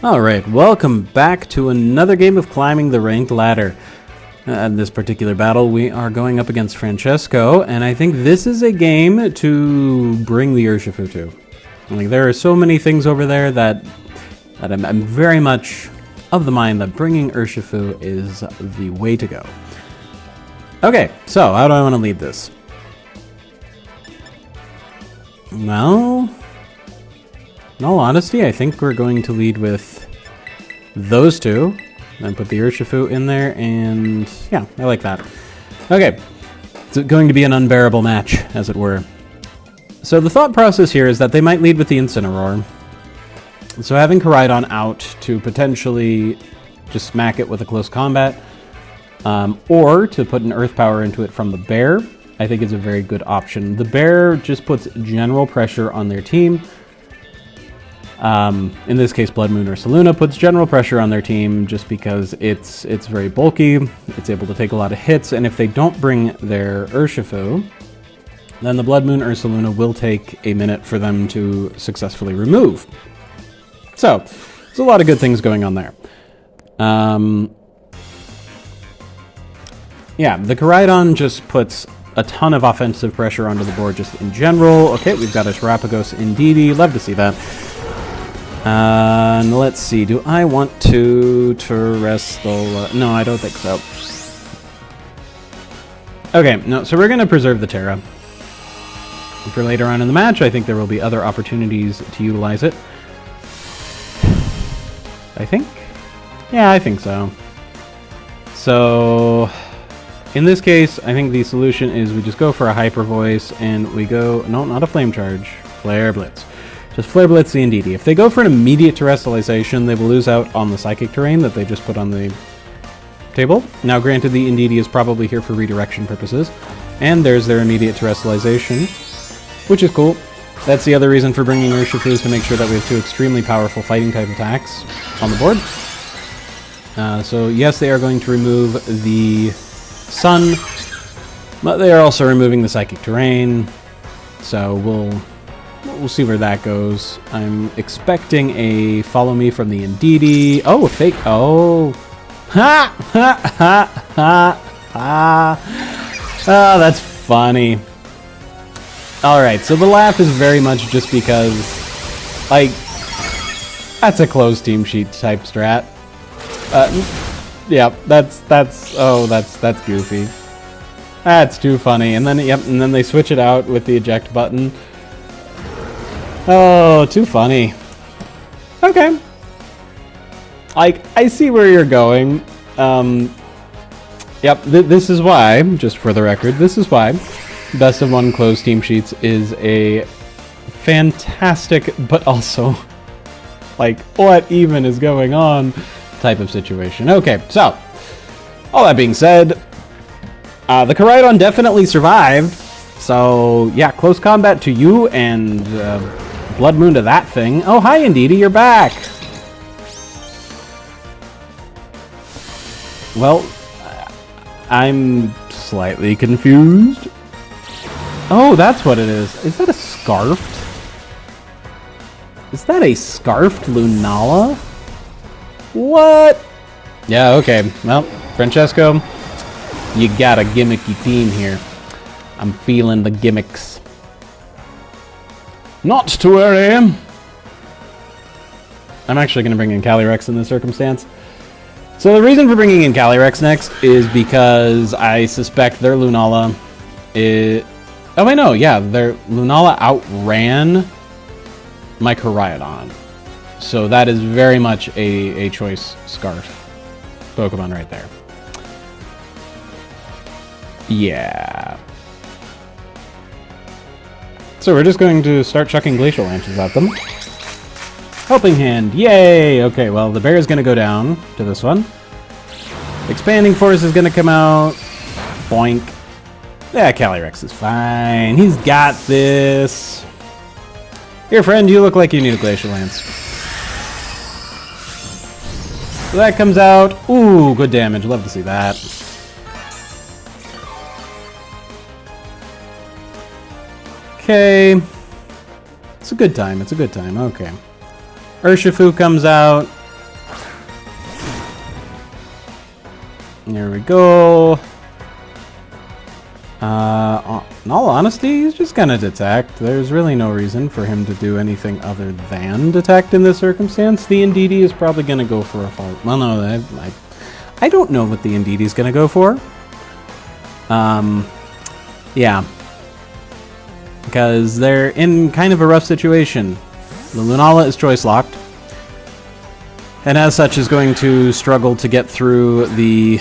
Alright, welcome back to another game of climbing the ranked ladder. In this particular battle, we are going up against Francesco, and I think this is a game to bring the Urshifu to. Like, there are so many things over there that I'm very much of the mind that bringing Urshifu is the way to go. Okay, so how do I want to lead this? Well, in all honesty, I think we're going to lead with those two. And put the Urshifu in there, and yeah, I like that. Okay, it's going to be an unbearable match, as it were. So the thought process here is that they might lead with the Incineroar. So having Koraidon out to potentially just smack it with a close combat, or to put an Earth Power into it from the Bear, I think is a very good option. The Bear just puts general pressure on their team. In this case, Blood Moon or Ursaluna puts general pressure on their team just because it's very bulky, it's able to take a lot of hits, and if they don't bring their Urshifu, then the Blood Moon or Ursaluna will take a minute for them to successfully remove. So, there's a lot of good things going on there. Yeah, the Koraidon just puts a ton of offensive pressure onto the board just in general. Okay, we've got a Terapagos Indeedee, love to see that. And let's see, do I want to Terrestrial? No, I don't think so. Okay, no, so we're going to preserve the Terra. For later on in the match, I think there will be other opportunities to utilize it. I think? Yeah, I think so. So, in this case, I think the solution is we just go for a Hyper Voice, and we go, no, not a Flame Charge, Flare Blitz. Just Flare Blitz the Indeedee. If they go for an immediate terrestrialization, they will lose out on the Psychic Terrain that they just put on the table. Now, granted, the Indeedee is probably here for redirection purposes, and there's their immediate terrestrialization, which is cool. That's the other reason for bringing Urshifu, is to make sure that we have two extremely powerful fighting type attacks on the board. So yes, they are going to remove the Sun, but they are also removing the Psychic Terrain, so we'll see where that goes. I'm expecting a Follow Me from the Indeedee. Oh, a fake. Oh. Ha! Ha! Ha! Ha! Ha! Oh, that's funny. Alright, so the laugh is very much just because, like, that's a closed team sheet type strat. Yeah, that's goofy. That's too funny. And then, yep, and then they switch it out with the eject button. Oh, too funny. Okay. Like, I see where you're going. Yep, this is why, just for the record, this is why Best of One closed team sheets is a fantastic, but also, like, what even is going on type of situation. Okay, so, all that being said, the Koraidon definitely survived. So, yeah, close combat to you and Blood Moon to that thing. Oh, hi, Indeedee, you're back. Well, I'm slightly confused. Oh, that's what it is. Is that a Scarfed? Is that a Scarfed Lunala? What? Yeah, okay. Well, Francesco, you got a gimmicky team here. I'm feeling the gimmicks. Not to worry. I'm actually going to bring in Calyrex in this circumstance. So the reason for bringing in Calyrex next is because I suspect their Lunala is... Oh, wait, no, yeah, their Lunala outran my Koraidon. So that is very much a choice Scarf Pokemon right there. Yeah. So we're just going to start chucking Glacial Lances at them. Helping Hand, yay! Okay, well, the Bear is going to go down to this one. Expanding Force is going to come out. Boink. Yeah, Calyrex is fine. He's got this. Here, friend, you look like you need a Glacial Lance. So that comes out. Ooh, good damage. Love to see that. Okay. It's a good time. It's a good time. Okay. Urshifu comes out. There we go. In all honesty, he's just gonna detect. There's really no reason for him to do anything other than detect in this circumstance. The Indeedee is probably gonna go for a fall. Well, no, I don't know what the Indeedee is gonna go for. Yeah. Because they're in kind of a rough situation. The Lunala is choice locked, and as such is going to struggle to get through the...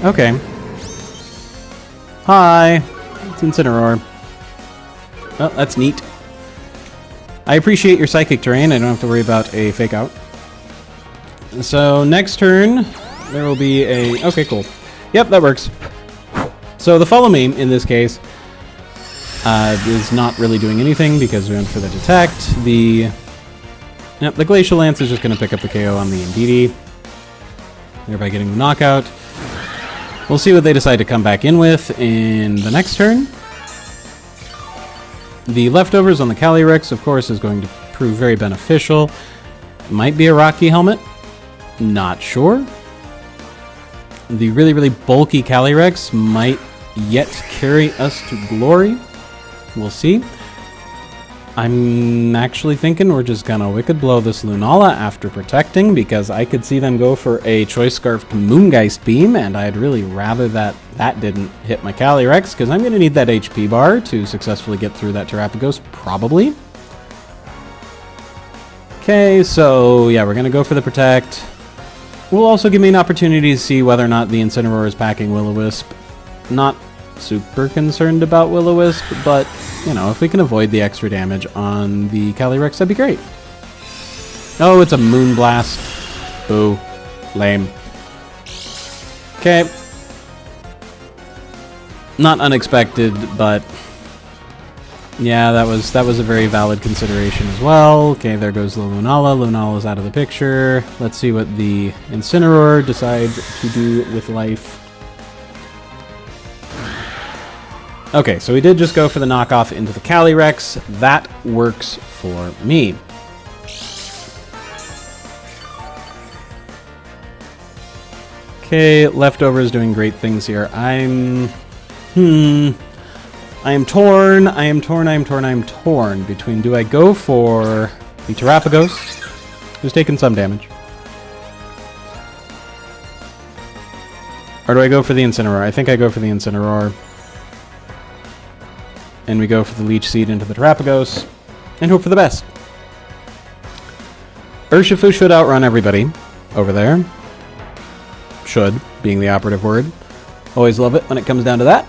Okay. Hi. It's Incineroar. Oh, that's neat. I appreciate your psychic terrain. I don't have to worry about a fake out. So next turn, there will be a... Okay, cool. Yep, that works. So the follow me, in this case, is not really doing anything because we went for the detect. The Glacial Lance is just going to pick up the KO on the Indeedee, thereby getting the knockout. We'll see what they decide to come back in with in the next turn. The leftovers on the Calyrex, of course, is going to prove very beneficial. Might be a Rocky Helmet. Not sure. The really, really bulky Calyrex might yet carry us to glory. We'll see. I'm actually thinking we're just gonna Wicked Blow this Lunala after protecting, because I could see them go for a Choice Scarf Moongeist Beam, and I'd really rather that didn't hit my Calyrex, because I'm gonna need that HP bar to successfully get through that Terapagos, probably. Okay, so yeah, we're gonna go for the Protect. Will also give me an opportunity to see whether or not the Incineroar is packing Will-O-Wisp. Not super concerned about Will-O-Wisp, but, you know, if we can avoid the extra damage on the Calyrex, that'd be great. Oh, it's a Moonblast. Boo. Lame. Okay. Not unexpected, but... yeah, that was a very valid consideration as well. Okay, there goes the Lunala. Lunala's out of the picture. Let's see what the Incineroar decides to do with life. Okay, so we did just go for the knockoff into the Calyrex. That works for me. Okay, Leftovers doing great things here. I am torn between, do I go for the Terapagos, who's taken some damage, or do I go for the Incineroar? I think I go for the Incineroar. And we go for the Leech Seed into the Terapagos, and hope for the best. Urshifu should outrun everybody over there. Should, being the operative word. Always love it when it comes down to that.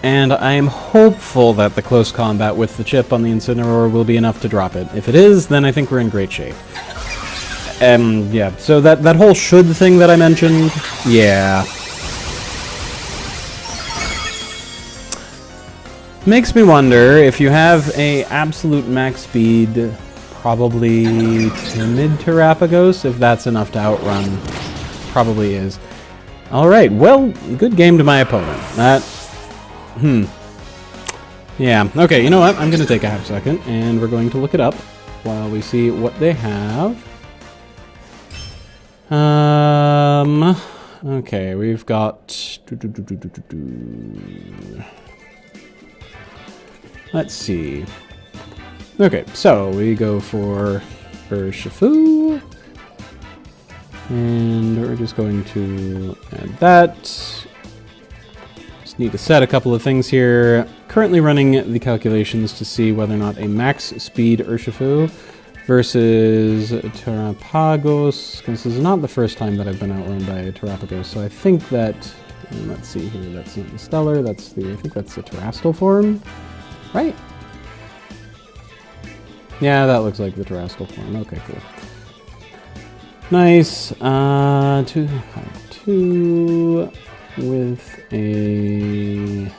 And I am hopeful that the close combat with the chip on the Incineroar will be enough to drop it. If it is, then I think we're in great shape. Yeah, so that whole should thing that I mentioned, yeah. Makes me wonder if you have a absolute max speed, probably timid Terapagos, if that's enough to outrun. Probably is. Alright, well, good game to my opponent. Yeah, okay, you know what? I'm going to take a half second, and we're going to look it up while we see what they have. Okay, we've got... Let's see. Okay, so we go for Urshifu. And we're just going to add that. Just need to set a couple of things here. Currently running the calculations to see whether or not a max speed Urshifu versus Terapagos, because this is not the first time that I've been outrun by a Terapagos, so I think that, and let's see here, that's not the Stellar, that's the, I think that's the Terastal form. Right? Yeah, that looks like the Terastal form. Okay, cool. Nice. 2 with a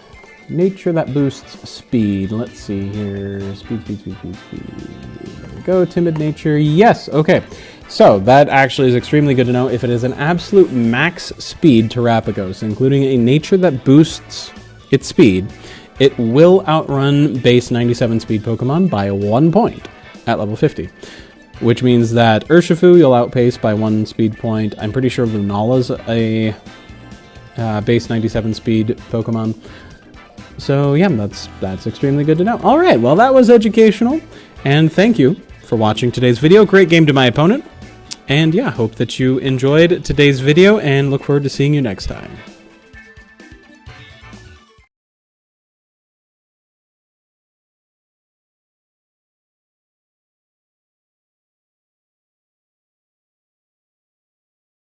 nature that boosts speed. Let's see here. Speed. There we go. Timid nature. Yes. Okay. So that actually is extremely good to know. If it is an absolute max speed Terapagos, including a nature that boosts its speed, it will outrun base 97 speed Pokemon by 1 point at level 50. which means that Urshifu you'll outpace by 1 speed point. I'm pretty sure Lunala's a base 97 speed Pokemon. So yeah, that's extremely good to know. All right, well, that was educational, and thank you for watching today's video. Great game to my opponent. And yeah, hope that you enjoyed today's video and look forward to seeing you next time.